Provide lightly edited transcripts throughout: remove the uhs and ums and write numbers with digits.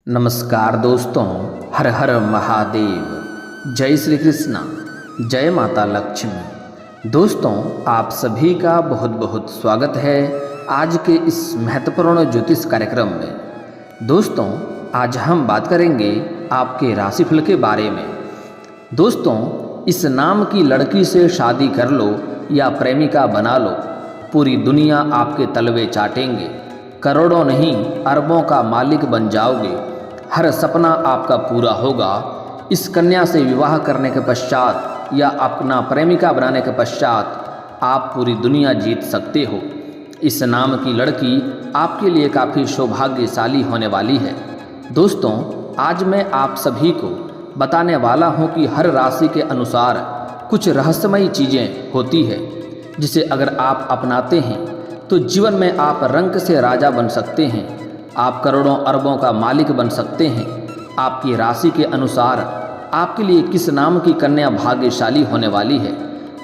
नमस्कार दोस्तों, हर हर महादेव, जय श्री कृष्णा, जय माता लक्ष्मी। दोस्तों, आप सभी का बहुत बहुत स्वागत है आज के इस महत्वपूर्ण ज्योतिष कार्यक्रम में। दोस्तों, आज हम बात करेंगे आपके राशिफल के बारे में। दोस्तों, इस नाम की लड़की से शादी कर लो या प्रेमिका बना लो, पूरी दुनिया आपके तलवे चाटेंगे। करोड़ों नहीं अरबों का मालिक बन जाओगे। हर सपना आपका पूरा होगा। इस कन्या से विवाह करने के पश्चात या अपना प्रेमिका बनाने के पश्चात आप पूरी दुनिया जीत सकते हो। इस नाम की लड़की आपके लिए काफ़ी सौभाग्यशाली होने वाली है। दोस्तों, आज मैं आप सभी को बताने वाला हूं कि हर राशि के अनुसार कुछ रहस्यमयी चीज़ें होती है, जिसे अगर आप अपनाते हैं तो जीवन में आप रंक से राजा बन सकते हैं। आप करोड़ों अरबों का मालिक बन सकते हैं। आपकी राशि के अनुसार आपके लिए किस नाम की कन्या भाग्यशाली होने वाली है,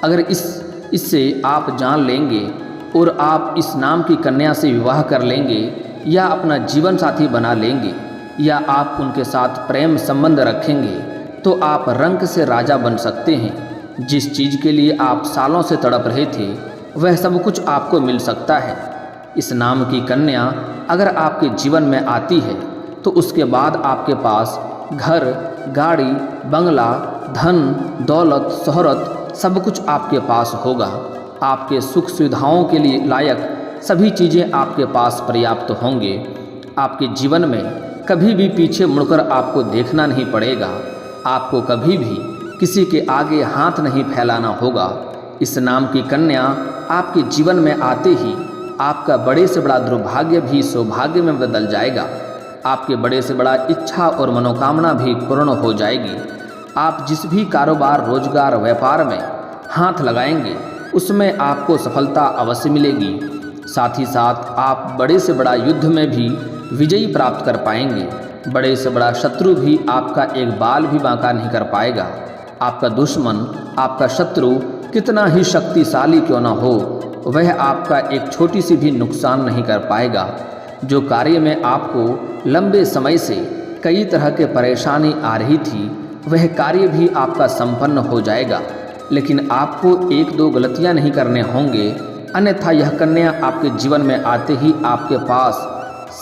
अगर इससे आप जान लेंगे और आप इस नाम की कन्या से विवाह कर लेंगे या अपना जीवन साथी बना लेंगे या आप उनके साथ प्रेम संबंध रखेंगे, तो आप रंक से राजा बन सकते हैं। जिस चीज़ के लिए आप सालों से तड़प रहे थे, वह सब कुछ आपको मिल सकता है। इस नाम की कन्या अगर आपके जीवन में आती है तो उसके बाद आपके पास घर, गाड़ी, बंगला, धन, दौलत, शोहरत सब कुछ आपके पास होगा। आपके सुख सुविधाओं के लिए लायक सभी चीज़ें आपके पास पर्याप्त होंगे। आपके जीवन में कभी भी पीछे मुड़कर आपको देखना नहीं पड़ेगा। आपको कभी भी किसी के आगे हाथ नहीं फैलाना होगा। इस नाम की कन्या आपके जीवन में आते ही आपका बड़े से बड़ा दुर्भाग्य भी सौभाग्य में बदल जाएगा। आपके बड़े से बड़ा इच्छा और मनोकामना भी पूर्ण हो जाएगी। आप जिस भी कारोबार, रोजगार, व्यापार में हाथ लगाएंगे उसमें आपको सफलता अवश्य मिलेगी। साथ ही साथ आप बड़े से बड़ा युद्ध में भी विजयी प्राप्त कर पाएंगे। बड़े से बड़ा शत्रु भी आपका एक बाल भी बांका नहीं कर पाएगा। आपका दुश्मन, आपका शत्रु कितना ही शक्तिशाली क्यों न हो, वह आपका एक छोटी सी भी नुकसान नहीं कर पाएगा। जो कार्य में आपको लंबे समय से कई तरह के परेशानी आ रही थी, वह कार्य भी आपका संपन्न हो जाएगा। लेकिन आपको एक दो गलतियां नहीं करने होंगे, अन्यथा यह कन्या आपके जीवन में आते ही आपके पास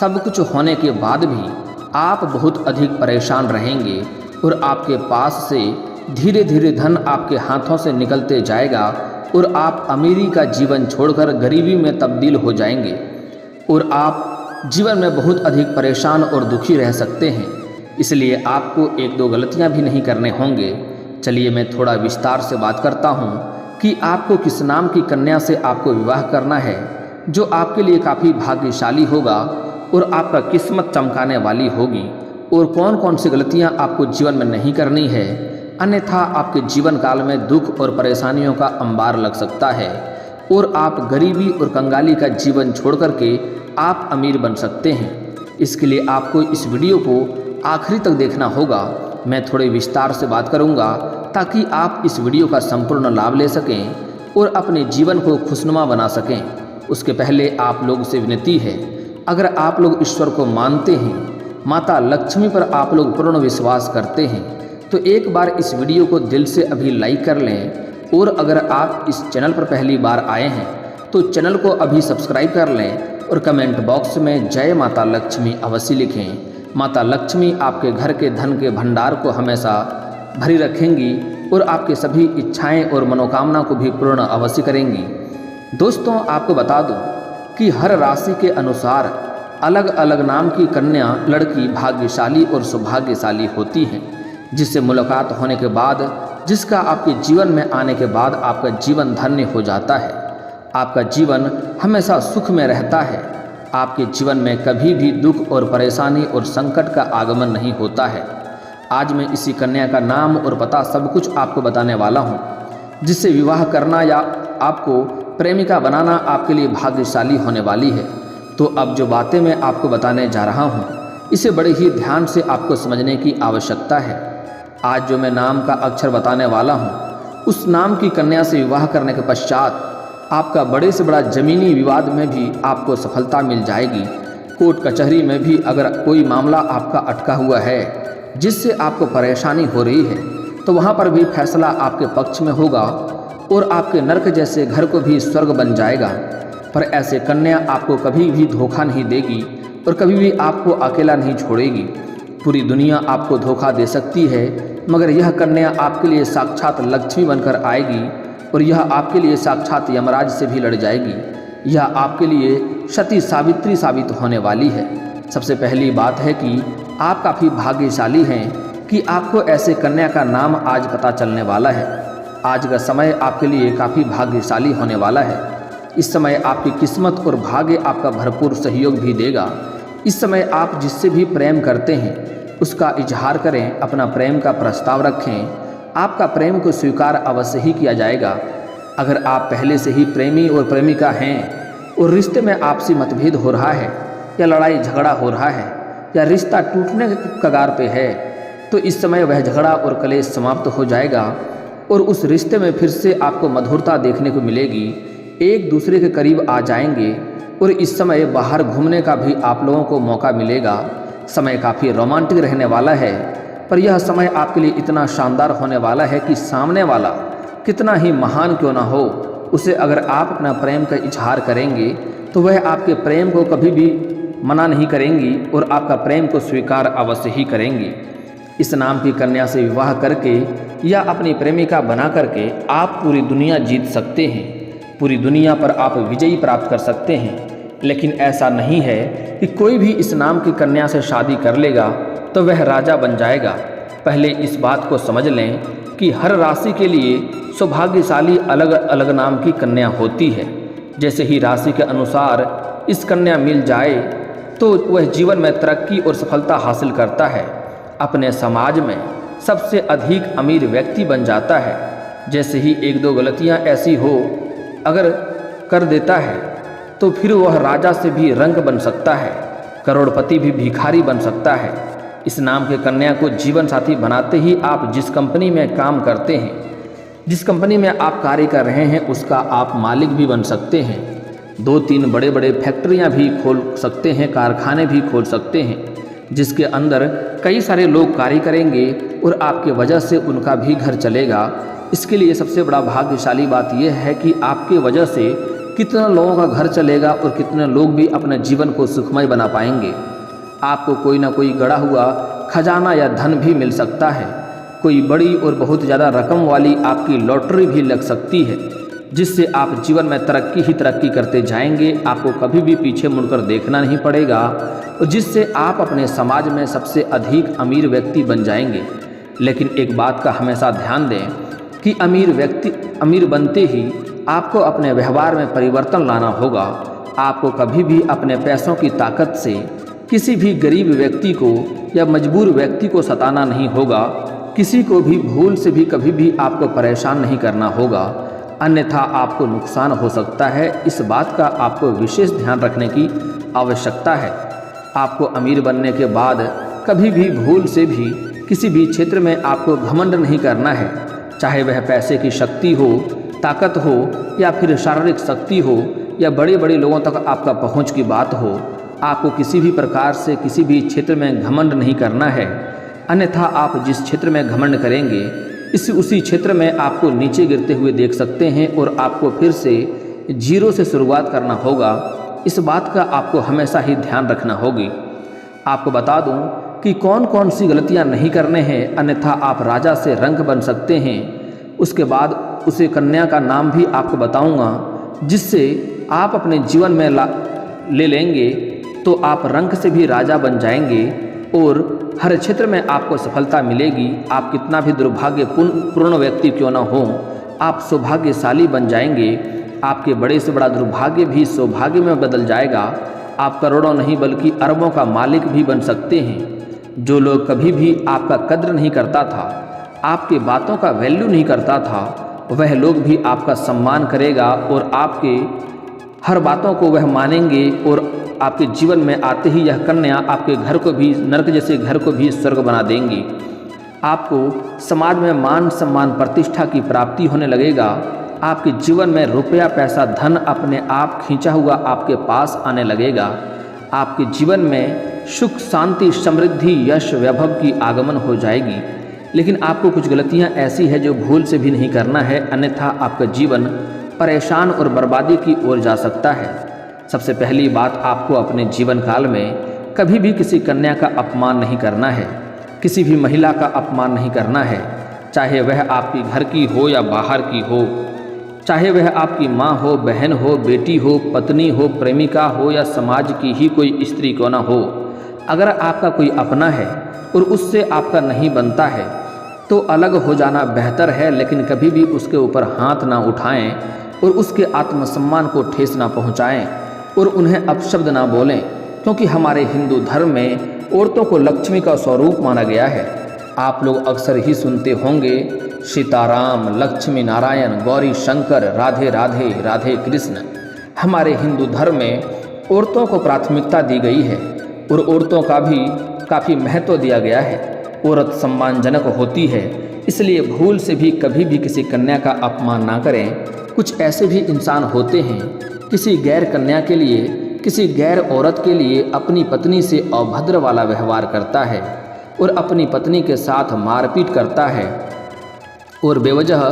सब कुछ होने के बाद भी आप बहुत अधिक परेशान रहेंगे और आपके पास से धीरे धीरे धन आपके हाथों से निकलते जाएगा और आप अमीरी का जीवन छोड़कर गरीबी में तब्दील हो जाएंगे और आप जीवन में बहुत अधिक परेशान और दुखी रह सकते हैं। इसलिए आपको एक दो गलतियां भी नहीं करने होंगे। चलिए मैं थोड़ा विस्तार से बात करता हूं कि आपको किस नाम की कन्या से आपको विवाह करना है, जो आपके लिए काफ़ी भाग्यशाली होगा और आपका किस्मत चमकाने वाली होगी, और कौन कौन सी गलतियाँ आपको जीवन में नहीं करनी है, अन्यथा आपके जीवन काल में दुख और परेशानियों का अंबार लग सकता है और आप गरीबी और कंगाली का जीवन छोड़ करके आप अमीर बन सकते हैं। इसके लिए आपको इस वीडियो को आखिरी तक देखना होगा। मैं थोड़े विस्तार से बात करूंगा ताकि आप इस वीडियो का संपूर्ण लाभ ले सकें और अपने जीवन को खुशनुमा बना सकें। उसके पहले आप लोग से विनती है, अगर आप लोग ईश्वर को मानते हैं, माता लक्ष्मी पर आप लोग पूर्ण विश्वास करते हैं, तो एक बार इस वीडियो को दिल से अभी लाइक कर लें। और अगर आप इस चैनल पर पहली बार आए हैं तो चैनल को अभी सब्सक्राइब कर लें और कमेंट बॉक्स में जय माता लक्ष्मी अवश्य लिखें। माता लक्ष्मी आपके घर के धन के भंडार को हमेशा भरी रखेंगी और आपके सभी इच्छाएं और मनोकामना को भी पूर्ण अवश्य करेंगी। दोस्तों, आपको बता दूं कि हर राशि के अनुसार अलग अलग नाम की कन्या लड़की भाग्यशाली और सौभाग्यशाली होती हैं, जिससे मुलाकात होने के बाद, जिसका आपके जीवन में आने के बाद आपका जीवन धन्य हो जाता है। आपका जीवन हमेशा सुख में रहता है। आपके जीवन में कभी भी दुख और परेशानी और संकट का आगमन नहीं होता है। आज मैं इसी कन्या का नाम और पता सब कुछ आपको बताने वाला हूँ, जिससे विवाह करना या आपको प्रेमिका बनाना आपके लिए भाग्यशाली होने वाली है। तो अब जो बातें मैं आपको बताने जा रहा हूँ, इसे बड़े ही ध्यान से आपको समझने की आवश्यकता है। आज जो मैं नाम का अक्षर बताने वाला हूँ, उस नाम की कन्या से विवाह करने के पश्चात आपका बड़े से बड़ा जमीनी विवाद में भी आपको सफलता मिल जाएगी। कोर्ट कचहरी में भी अगर कोई मामला आपका अटका हुआ है जिससे आपको परेशानी हो रही है, तो वहाँ पर भी फैसला आपके पक्ष में होगा और आपके नरक जैसे घर को भी स्वर्ग बन जाएगा। पर ऐसे कन्या आपको कभी भी धोखा नहीं देगी और कभी भी आपको अकेला नहीं छोड़ेगी। पूरी दुनिया आपको धोखा दे सकती है, मगर यह कन्या आपके लिए साक्षात लक्ष्मी बनकर आएगी और यह आपके लिए साक्षात यमराज से भी लड़ जाएगी। यह आपके लिए सती सावित्री साबित होने वाली है। सबसे पहली बात है कि आप काफ़ी भाग्यशाली हैं कि आपको ऐसे कन्या का नाम आज पता चलने वाला है। आज का समय आपके लिए काफ़ी भाग्यशाली होने वाला है। इस समय आपकी किस्मत और भाग्य आपका भरपूर सहयोग भी देगा। इस समय आप जिससे भी प्रेम करते हैं उसका इजहार करें, अपना प्रेम का प्रस्ताव रखें। आपका प्रेम को स्वीकार अवश्य ही किया जाएगा। अगर आप पहले से ही प्रेमी और प्रेमिका हैं और रिश्ते में आपसी मतभेद हो रहा है या लड़ाई झगड़ा हो रहा है या रिश्ता टूटने के कगार पे है, तो इस समय वह झगड़ा और कलेश समाप्त हो जाएगा और उस रिश्ते में फिर से आपको मधुरता देखने को मिलेगी। एक दूसरे के करीब आ जाएंगे और इस समय बाहर घूमने का भी आप लोगों को मौका मिलेगा। समय काफ़ी रोमांटिक रहने वाला है, पर यह समय आपके लिए इतना शानदार होने वाला है कि सामने वाला कितना ही महान क्यों ना हो, उसे अगर आप अपना प्रेम का इजहार करेंगे तो वह आपके प्रेम को कभी भी मना नहीं करेंगी और आपका प्रेम को स्वीकार अवश्य ही करेंगी। इस नाम की कन्या से विवाह करके या अपनी प्रेमिका बना करके आप पूरी दुनिया जीत सकते हैं। पूरी दुनिया पर आप विजयी प्राप्त कर सकते हैं। लेकिन ऐसा नहीं है कि कोई भी इस नाम की कन्या से शादी कर लेगा तो वह राजा बन जाएगा। पहले इस बात को समझ लें कि हर राशि के लिए सौभाग्यशाली अलग अलग नाम की कन्या होती है। जैसे ही राशि के अनुसार इस कन्या मिल जाए तो वह जीवन में तरक्की और सफलता हासिल करता है, अपने समाज में सबसे अधिक अमीर व्यक्ति बन जाता है। जैसे ही एक दो गलतियां ऐसी हो अगर कर देता है तो फिर वह राजा से भी रंक बन सकता है, करोड़पति भी भिखारी बन सकता है। इस नाम के कन्या को जीवन साथी बनाते ही आप जिस कंपनी में काम करते हैं, जिस कंपनी में आप कार्य कर रहे हैं, उसका आप मालिक भी बन सकते हैं। 2-3 बड़े बड़े फैक्ट्रियां भी खोल सकते हैं, कारखाने भी खोल सकते हैं, जिसके अंदर कई सारे लोग कार्य करेंगे और आपके वजह से उनका भी घर चलेगा। इसके लिए सबसे बड़ा भाग्यशाली बात यह है कि आपके वजह से कितने लोगों का घर चलेगा और कितने लोग भी अपने जीवन को सुखमय बना पाएंगे। आपको कोई ना कोई गड़ा हुआ खजाना या धन भी मिल सकता है। कोई बड़ी और बहुत ज़्यादा रकम वाली आपकी लॉटरी भी लग सकती है, जिससे आप जीवन में तरक्की ही तरक्की करते जाएंगे। आपको कभी भी पीछे मुड़कर देखना नहीं पड़ेगा और जिससे आप अपने समाज में सबसे अधिक अमीर व्यक्ति बन जाएंगे। लेकिन एक बात का हमेशा ध्यान दें कि अमीर बनते ही आपको अपने व्यवहार में परिवर्तन लाना होगा। आपको कभी भी अपने पैसों की ताकत से किसी भी गरीब व्यक्ति को या मजबूर व्यक्ति को सताना नहीं होगा। किसी को भी भूल से भी कभी भी आपको परेशान नहीं करना होगा, अन्यथा आपको नुकसान हो सकता है। इस बात का आपको विशेष ध्यान रखने की आवश्यकता है। आपको अमीर बनने के बाद कभी भी भूल से भी किसी भी क्षेत्र में आपको घमंड नहीं करना है, चाहे वह पैसे की शक्ति हो, ताकत हो या फिर शारीरिक शक्ति हो या बड़े बड़े लोगों तक आपका पहुंच की बात हो। आपको किसी भी प्रकार से किसी भी क्षेत्र में घमंड नहीं करना है, अन्यथा आप जिस क्षेत्र में घमंड करेंगे उसी क्षेत्र में आपको नीचे गिरते हुए देख सकते हैं और आपको फिर से जीरो से शुरुआत करना होगा। इस बात का आपको हमेशा ही ध्यान रखना होगी। आपको बता दूं कि कौन कौन सी गलतियां नहीं करने हैं, अन्यथा आप राजा से रंक बन सकते हैं। उसके बाद उसे कन्या का नाम भी आपको बताऊंगा, जिससे आप अपने जीवन में ले लेंगे तो आप रंक से भी राजा बन जाएंगे और हर क्षेत्र में आपको सफलता मिलेगी। आप कितना भी दुर्भाग्यपूर्ण व्यक्ति क्यों न हो, आप सौभाग्यशाली बन जाएंगे। आपके बड़े से बड़ा दुर्भाग्य भी सौभाग्य में बदल जाएगा। आप करोड़ों नहीं बल्कि अरबों का मालिक भी बन सकते हैं। जो लोग कभी भी आपका कद्र नहीं करता था, आपके बातों का वैल्यू नहीं करता था, वह लोग भी आपका सम्मान करेगा और आपके हर बातों को वह मानेंगे और आपके जीवन में आते ही यह कन्या आपके घर को भी नरक जैसे घर को भी स्वर्ग बना देंगी। आपको समाज में मान सम्मान प्रतिष्ठा की प्राप्ति होने लगेगा। आपके जीवन में रुपया पैसा धन अपने आप खींचा हुआ आपके पास आने लगेगा। आपके जीवन में सुख, शांति, समृद्धि, यश, वैभव की आगमन हो जाएगी। लेकिन आपको कुछ गलतियां ऐसी है जो भूल से भी नहीं करना है, अन्यथा आपका जीवन परेशान और बर्बादी की ओर जा सकता है। सबसे पहली बात, आपको अपने जीवन काल में कभी भी किसी कन्या का अपमान नहीं करना है, किसी भी महिला का अपमान नहीं करना है, चाहे वह आपकी घर की हो या बाहर की हो, चाहे वह आपकी माँ हो, बहन हो, बेटी हो, पत्नी हो, प्रेमिका हो या समाज की ही कोई स्त्री क्यों ना हो। अगर आपका कोई अपना है और उससे आपका नहीं बनता है तो अलग हो जाना बेहतर है, लेकिन कभी भी उसके ऊपर हाथ ना उठाएं और उसके आत्मसम्मान को ठेस ना पहुंचाएं और उन्हें अपशब्द ना बोलें, क्योंकि हमारे हिंदू धर्म में औरतों को लक्ष्मी का स्वरूप माना गया है। आप लोग अक्सर ही सुनते होंगे सीताराम, लक्ष्मी नारायण, गौरी शंकर, राधे राधे, राधे कृष्ण। हमारे हिंदू धर्म में औरतों को प्राथमिकता दी गई है और औरतों का भी काफ़ी महत्व दिया गया है। औरत सम्मानजनक होती है, इसलिए भूल से भी कभी भी किसी कन्या का अपमान ना करें। कुछ ऐसे भी इंसान होते हैं किसी गैर कन्या के लिए, किसी गैर औरत के लिए अपनी पत्नी से अभद्र वाला व्यवहार करता है और अपनी पत्नी के साथ मारपीट करता है और बेवजह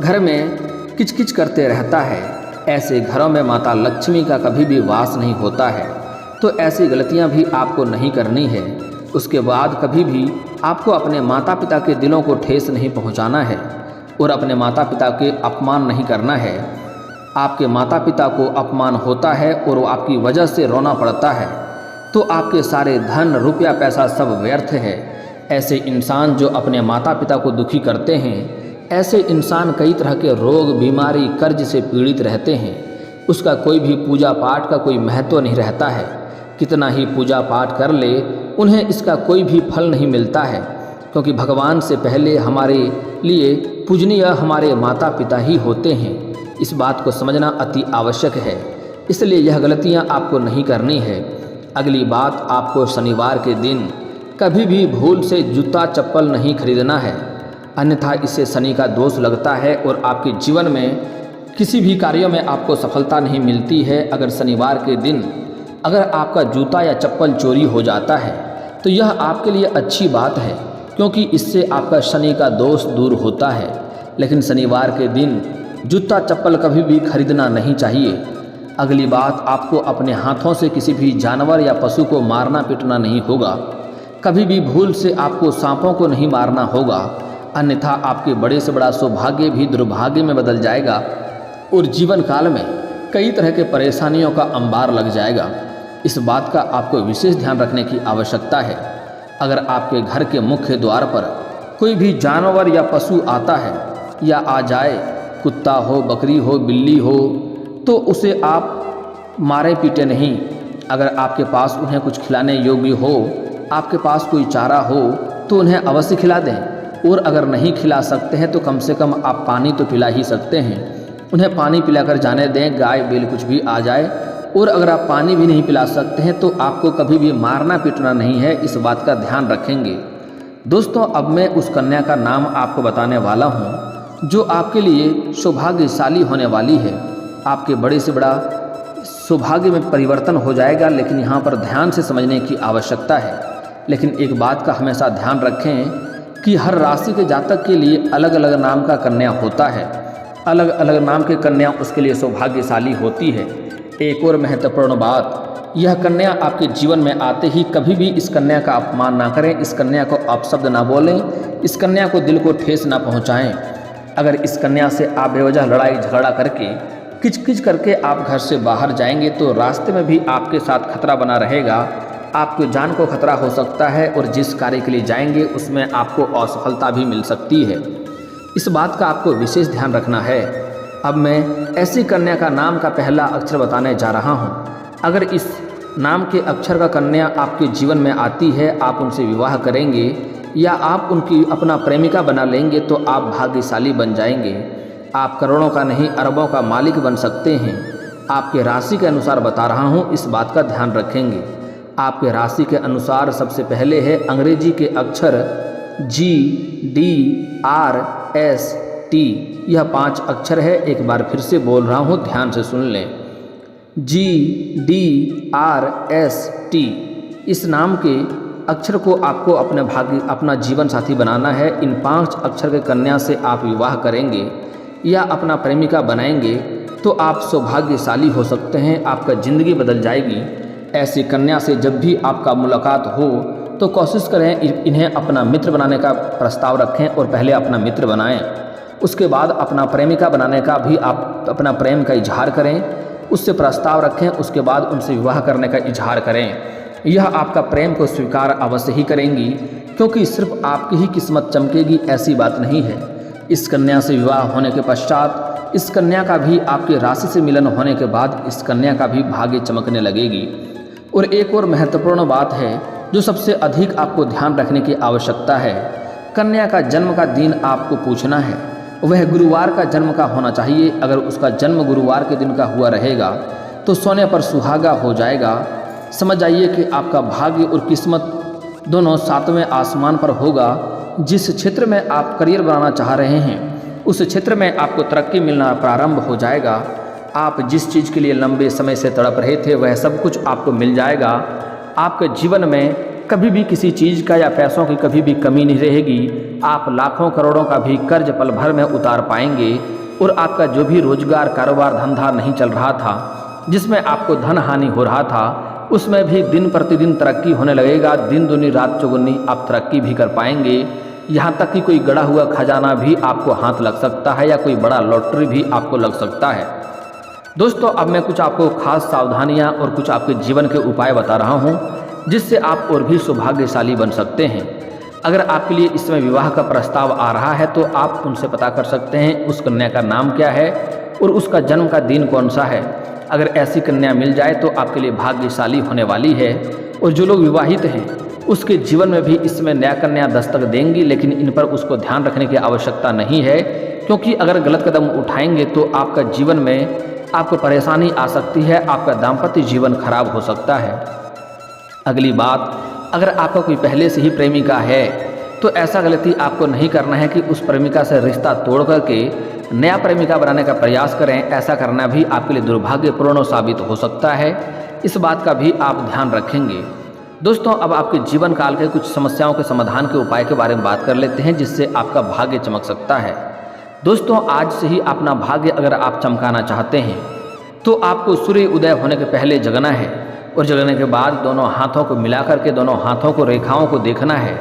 घर में किचकिच करते रहता है। ऐसे घरों में माता लक्ष्मी का कभी भी वास नहीं होता है। तो ऐसी गलतियां भी आपको नहीं करनी है। उसके बाद कभी भी आपको अपने माता पिता के दिलों को ठेस नहीं पहुंचाना है और अपने माता पिता के अपमान नहीं करना है। आपके माता पिता को अपमान होता है और वो आपकी वजह से रोना पड़ता है तो आपके सारे धन, रुपया, पैसा सब व्यर्थ है। ऐसे इंसान जो अपने माता पिता को दुखी करते हैं, ऐसे इंसान कई तरह के रोग, बीमारी, कर्ज से पीड़ित रहते हैं। उसका कोई भी पूजा पाठ का कोई महत्व नहीं रहता है। कितना ही पूजा पाठ कर ले, उन्हें इसका कोई भी फल नहीं मिलता है, क्योंकि भगवान से पहले हमारे लिए पूजनीय हमारे माता पिता ही होते हैं। इस बात को समझना अति आवश्यक है, इसलिए यह गलतियां आपको नहीं करनी है। अगली बात, आपको शनिवार के दिन कभी भी भूल से जूता चप्पल नहीं खरीदना है, अन्यथा इससे शनि का दोष लगता है और आपके जीवन में किसी भी कार्यों में आपको सफलता नहीं मिलती है। अगर शनिवार के दिन अगर आपका जूता या चप्पल चोरी हो जाता है तो यह आपके लिए अच्छी बात है, क्योंकि इससे आपका शनि का दोष दूर होता है। लेकिन शनिवार के दिन जूता चप्पल कभी भी खरीदना नहीं चाहिए। अगली बात, आपको अपने हाथों से किसी भी जानवर या पशु को मारना पीटना नहीं होगा। कभी भी भूल से आपको सांपों को नहीं मारना होगा, अन्यथा आपके बड़े से बड़ा सौभाग्य भी दुर्भाग्य में बदल जाएगा और जीवन काल में कई तरह के परेशानियों का अंबार लग जाएगा। इस बात का आपको विशेष ध्यान रखने की आवश्यकता है। अगर आपके घर के मुख्य द्वार पर कोई भी जानवर या पशु आता है या आ जाए, कुत्ता हो, बकरी हो, बिल्ली हो, तो उसे आप मारे पीटे नहीं। अगर आपके पास उन्हें कुछ खिलाने योग्य हो, आपके पास कोई चारा हो, तो उन्हें अवश्य खिला दें। और अगर नहीं खिला सकते हैं तो कम से कम आप पानी तो पिला ही सकते हैं। उन्हें पानी पिलाकर जाने दें, गाय बैल कुछ भी आ जाए। और अगर आप पानी भी नहीं पिला सकते हैं तो आपको कभी भी मारना पीटना नहीं है, इस बात का ध्यान रखेंगे। दोस्तों, अब मैं उस कन्या का नाम आपको बताने वाला हूँ जो आपके लिए सौभाग्यशाली होने वाली है। आपके बड़े से बड़ा सौभाग्य में परिवर्तन हो जाएगा, लेकिन यहाँ पर ध्यान से समझने की आवश्यकता है। लेकिन एक बात का हमेशा ध्यान रखें कि हर राशि के जातक के लिए अलग अलग नाम का कन्या होता है। अलग अलग नाम की कन्या उसके लिए सौभाग्यशाली होती है। एक और महत्वपूर्ण बात, यह कन्या आपके जीवन में आते ही कभी भी इस कन्या का अपमान ना करें, इस कन्या को अपशब्द ना बोलें, इस कन्या को दिल को ठेस ना पहुंचाएं। अगर इस कन्या से आप बेवजह लड़ाई झगड़ा करके, किचकिच करके आप घर से बाहर जाएंगे तो रास्ते में भी आपके साथ खतरा बना रहेगा। आपकी जान को खतरा हो सकता है और जिस कार्य के लिए जाएंगे उसमें आपको असफलता भी मिल सकती है। इस बात का आपको विशेष ध्यान रखना है। अब मैं ऐसी कन्या का नाम का पहला अक्षर बताने जा रहा हूँ। अगर इस नाम के अक्षर का कन्या आपके जीवन में आती है, आप उनसे विवाह करेंगे या आप उनकी अपना प्रेमिका बना लेंगे तो आप भाग्यशाली बन जाएंगे। आप करोड़ों का नहीं, अरबों का मालिक बन सकते हैं। आपके राशि के अनुसार बता रहा हूँ, इस बात का ध्यान रखेंगे। आपके राशि के अनुसार सबसे पहले है अंग्रेजी के अक्षर GDRST। यह 5 अक्षर है। एक बार फिर से बोल रहा हूँ, ध्यान से सुन लें। GDRST इस नाम के अक्षर को आपको अपना जीवन साथी बनाना है। इन 5 अक्षर के कन्या से आप विवाह करेंगे या अपना प्रेमिका बनाएंगे तो आप सौभाग्यशाली हो सकते हैं, आपका ज़िंदगी बदल जाएगी। ऐसी कन्या से जब भी आपका मुलाकात हो तो कोशिश करें इन्हें अपना मित्र बनाने का प्रस्ताव रखें और पहले अपना मित्र बनाएं। उसके बाद अपना प्रेमिका बनाने का भी आप अपना प्रेम का इजहार करें, उससे प्रस्ताव रखें, उसके बाद उनसे विवाह करने का इजहार करें। यह आपका प्रेम को स्वीकार अवश्य ही करेंगी, क्योंकि सिर्फ आपकी ही किस्मत चमकेगी ऐसी बात नहीं है। इस कन्या से विवाह होने के पश्चात इस कन्या का भी आपकी राशि से मिलन होने के बाद इस कन्या का भी भाग्य चमकने लगेगी। और एक और महत्वपूर्ण बात है जो सबसे अधिक आपको ध्यान रखने की आवश्यकता है। कन्या का जन्म का दिन आपको पूछना है, वह गुरुवार का जन्म का होना चाहिए। अगर उसका जन्म गुरुवार के दिन का हुआ रहेगा तो सोने पर सुहागा हो जाएगा। समझ जाइए कि आपका भाग्य और किस्मत दोनों 7वें आसमान पर होगा। जिस क्षेत्र में आप करियर बनाना चाह रहे हैं उस क्षेत्र में आपको तरक्की मिलना प्रारंभ हो जाएगा। आप जिस चीज़ के लिए लंबे समय से तड़प रहे थे वह सब कुछ आपको मिल जाएगा। आपके जीवन में कभी भी किसी चीज़ का या पैसों की कभी भी कमी नहीं रहेगी। आप लाखों करोड़ों का भी कर्ज पल भर में उतार पाएंगे और आपका जो भी रोजगार, कारोबार, धंधा नहीं चल रहा था, जिसमें आपको धन हानि हो रहा था, उसमें भी दिन प्रतिदिन तरक्की होने लगेगा। दिन दूनी रात चौगुनी आप तरक्की भी कर पाएंगे। यहाँ तक कि कोई गड़ा हुआ खजाना भी आपको हाथ लग सकता है या कोई बड़ा लॉटरी भी आपको लग सकता है। दोस्तों, अब मैं कुछ आपको खास सावधानियाँ और कुछ आपके जीवन के उपाय बता रहा हूँ जिससे आप और भी सौभाग्यशाली बन सकते हैं। अगर आपके लिए इस समय विवाह का प्रस्ताव आ रहा है तो आप उनसे पता कर सकते हैं उस कन्या का नाम क्या है और उसका जन्म का दिन कौन सा है। अगर ऐसी कन्या मिल जाए तो आपके लिए भाग्यशाली होने वाली है। और जो लोग विवाहित हैं उसके जीवन में भी इसमें नया कन्या दस्तक देंगी, लेकिन इन पर उसको ध्यान रखने की आवश्यकता नहीं है, क्योंकि अगर गलत कदम उठाएंगे तो आपका जीवन में आपको परेशानी आ सकती है, आपका दाम्पत्य जीवन खराब हो सकता है। अगली बात, अगर आपका कोई पहले से ही प्रेमिका है तो ऐसा गलती आपको नहीं करना है कि उस प्रेमिका से रिश्ता तोड़ करके नया प्रेमिका बनाने का प्रयास करें। ऐसा करना भी आपके लिए दुर्भाग्यपूर्ण साबित हो सकता है। इस बात का भी आप ध्यान रखेंगे। दोस्तों, अब आपके जीवन काल के कुछ समस्याओं के समाधान के उपाय के बारे में बात कर लेते हैं जिससे आपका भाग्य चमक सकता है। दोस्तों, आज से ही अपना भाग्य अगर आप चमकाना चाहते हैं तो आपको सूर्य उदय होने के पहले जगना है और जगने के बाद दोनों हाथों को मिला करके दोनों हाथों को रेखाओं को देखना है,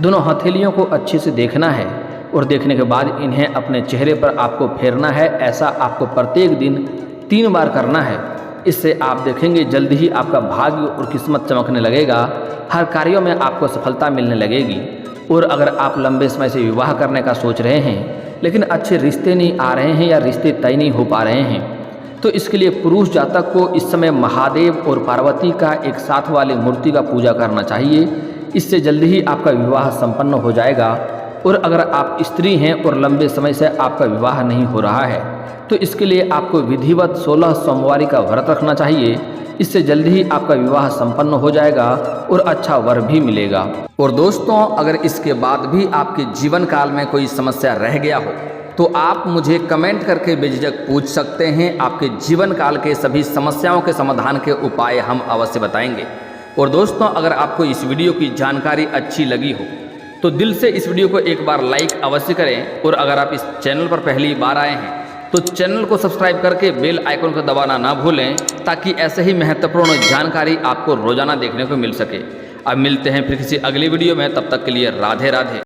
दोनों हथेलियों को अच्छे से देखना है और देखने के बाद इन्हें अपने चेहरे पर आपको फेरना है। ऐसा आपको प्रत्येक दिन 3 बार करना है। इससे आप देखेंगे जल्दी ही आपका भाग्य और किस्मत चमकने लगेगा, हर कार्यों में आपको सफलता मिलने लगेगी। और अगर आप लंबे समय से विवाह करने का सोच रहे हैं लेकिन अच्छे रिश्ते नहीं आ रहे हैं या रिश्ते तय नहीं हो पा रहे हैं तो इसके लिए पुरुष जातक को इस समय महादेव और पार्वती का एक साथ वाली मूर्ति का पूजा करना चाहिए। इससे जल्दी ही आपका विवाह संपन्न हो जाएगा। और अगर आप स्त्री हैं और लंबे समय से आपका विवाह नहीं हो रहा है तो इसके लिए आपको विधिवत 16 सोमवारी का व्रत रखना चाहिए। इससे जल्दी ही आपका विवाह संपन्न हो जाएगा और अच्छा वर भी मिलेगा। और दोस्तों, अगर इसके बाद भी आपके जीवन काल में कोई समस्या रह गया हो तो आप मुझे कमेंट करके बेझिझक पूछ सकते हैं। आपके जीवन काल के सभी समस्याओं के समाधान के उपाय हम अवश्य बताएंगे। और दोस्तों, अगर आपको इस वीडियो की जानकारी अच्छी लगी हो तो दिल से इस वीडियो को एक बार लाइक अवश्य करें। और अगर आप इस चैनल पर पहली बार आए हैं तो चैनल को सब्सक्राइब करके बेल आइकन को दबाना ना भूलें, ताकि ऐसे ही महत्वपूर्ण जानकारी आपको रोजाना देखने को मिल सके। अब मिलते हैं फिर किसी अगली वीडियो में, तब तक के लिए राधे राधे।